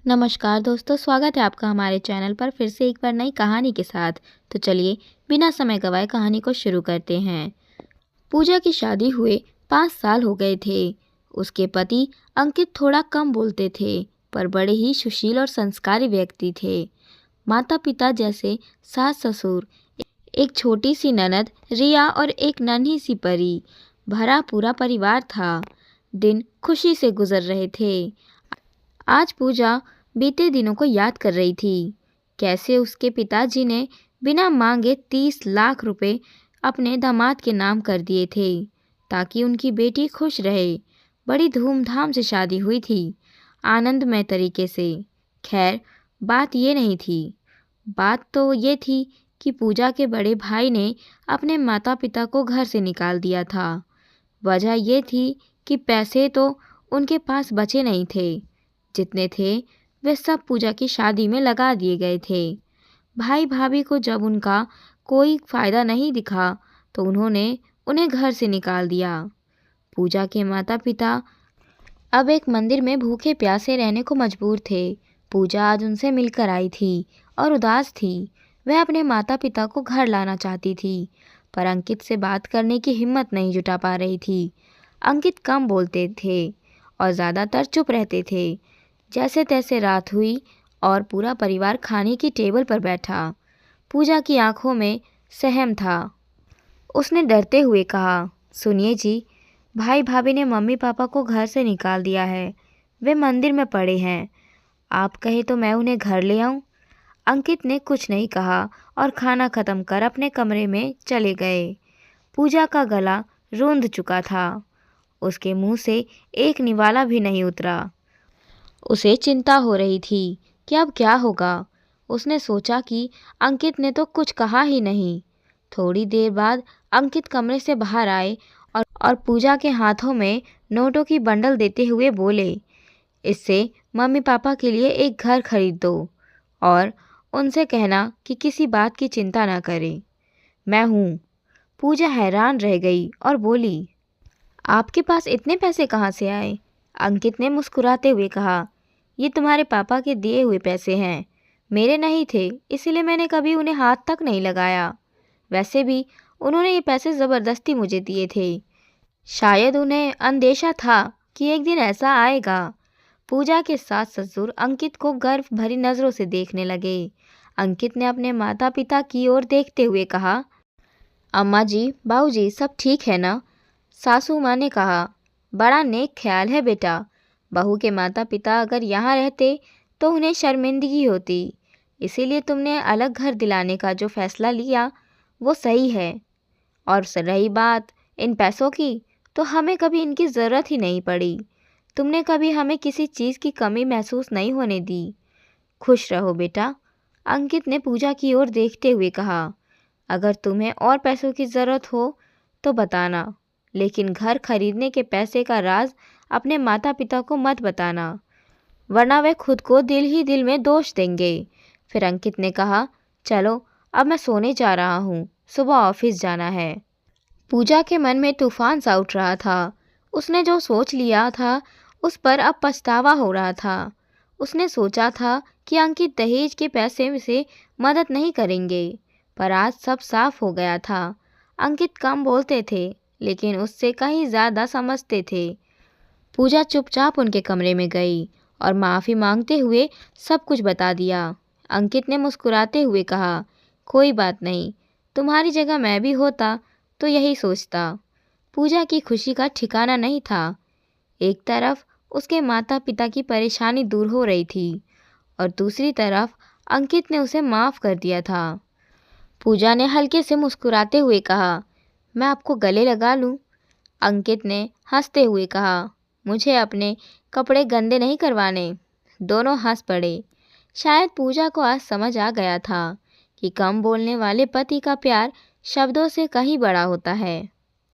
नमस्कार दोस्तों, स्वागत है आपका हमारे चैनल पर फिर से एक बार नई कहानी के साथ। तो चलिए बिना समय गवाए कहानी को शुरू करते हैं। पूजा की शादी हुए 5 साल हो गए थे। उसके पति अंकित थोड़ा कम बोलते थे, पर बड़े ही सुशील और संस्कारी व्यक्ति थे। माता पिता जैसे सास ससुर, एक छोटी सी ननद रिया और एक नन्ही सी परी, भरा पूरा परिवार था। दिन खुशी से गुजर रहे थे। आज पूजा बीते दिनों को याद कर रही थी। कैसे उसके पिताजी ने बिना मांगे 30 लाख रुपए अपने दामाद के नाम कर दिए थे, ताकि उनकी बेटी खुश रहे। बड़ी धूमधाम से शादी हुई थी, आनंदमय तरीके से। खैर, बात ये नहीं थी। बात तो ये थी कि पूजा के बड़े भाई ने अपने माता पिता को घर से निकाल दिया था। वजह ये थी कि पैसे तो उनके पास बचे नहीं थे। जितने थे वे सब पूजा की शादी में लगा दिए गए थे। भाई भाभी को जब उनका कोई फ़ायदा नहीं दिखा तो उन्होंने उन्हें घर से निकाल दिया। पूजा के माता पिता अब एक मंदिर में भूखे प्यासे रहने को मजबूर थे। पूजा आज उनसे मिलकर आई थी और उदास थी। वह अपने माता पिता को घर लाना चाहती थी, पर अंकित से बात करने की हिम्मत नहीं जुटा पा रही थी। अंकित कम बोलते थे और ज़्यादातर चुप रहते थे। जैसे तैसे रात हुई और पूरा परिवार खाने की टेबल पर बैठा। पूजा की आंखों में सहम था। उसने डरते हुए कहा, सुनिए जी, भाई भाभी ने मम्मी पापा को घर से निकाल दिया है। वे मंदिर में पड़े हैं। आप कहे तो मैं उन्हें घर ले आऊं? अंकित ने कुछ नहीं कहा और खाना खत्म कर अपने कमरे में चले गए। पूजा का गला रूंध चुका था। उसके मुंह से एक निवाला भी नहीं उतरा। उसे चिंता हो रही थी कि अब क्या होगा। उसने सोचा कि अंकित ने तो कुछ कहा ही नहीं। थोड़ी देर बाद अंकित कमरे से बाहर आए और पूजा के हाथों में नोटों की बंडल देते हुए बोले, इससे मम्मी पापा के लिए एक घर खरीद दो और उनसे कहना कि किसी बात की चिंता ना करें। मैं हूँ। पूजा हैरान रह गई और बोली, आपके पास इतने पैसे कहाँ से आए? अंकित ने मुस्कुराते हुए कहा, ये तुम्हारे पापा के दिए हुए पैसे हैं। मेरे नहीं थे, इसीलिए मैंने कभी उन्हें हाथ तक नहीं लगाया। वैसे भी उन्होंने ये पैसे ज़बरदस्ती मुझे दिए थे। शायद उन्हें अंदेशा था कि एक दिन ऐसा आएगा। पूजा के सास ससुर अंकित को गर्व भरी नज़रों से देखने लगे। अंकित ने अपने माता पिता की ओर देखते हुए कहा, अम्मा जी, बाबू जी, सब ठीक है ना? सासू माँ ने कहा, बड़ा नेक ख्याल है बेटा। बहू के माता पिता अगर यहाँ रहते तो उन्हें शर्मिंदगी होती। इसीलिए तुमने अलग घर दिलाने का जो फैसला लिया वो सही है। और रही बात इन पैसों की, तो हमें कभी इनकी ज़रूरत ही नहीं पड़ी। तुमने कभी हमें किसी चीज़ की कमी महसूस नहीं होने दी। खुश रहो बेटा। अंकित ने पूजा की ओर देखते हुए कहा, अगर तुम्हें और पैसों की ज़रूरत हो तो बताना, लेकिन घर खरीदने के पैसे का राज अपने माता पिता को मत बताना, वरना वे खुद को दिल ही दिल में दोष देंगे। फिर अंकित ने कहा, चलो अब मैं सोने जा रहा हूँ, सुबह ऑफिस जाना है। पूजा के मन में तूफान सा उठ रहा था। उसने जो सोच लिया था उस पर अब पछतावा हो रहा था। उसने सोचा था कि अंकित दहेज के पैसे से मदद नहीं करेंगे, पर आज सब साफ हो गया था। अंकित कम बोलते थे, लेकिन उससे कहीं ज़्यादा समझते थे। पूजा चुपचाप उनके कमरे में गई और माफ़ी मांगते हुए सब कुछ बता दिया। अंकित ने मुस्कुराते हुए कहा, कोई बात नहीं, तुम्हारी जगह मैं भी होता तो यही सोचता। पूजा की खुशी का ठिकाना नहीं था। एक तरफ उसके माता पिता की परेशानी दूर हो रही थी और दूसरी तरफ अंकित ने उसे माफ़ कर दिया था। पूजा ने हल्के से मुस्कुराते हुए कहा, मैं आपको गले लगा लूं? अंकित ने हंसते हुए कहा, मुझे अपने कपड़े गंदे नहीं करवाने। दोनों हंस पड़े। शायद पूजा को आज समझ आ गया था कि कम बोलने वाले पति का प्यार शब्दों से कहीं बड़ा होता है।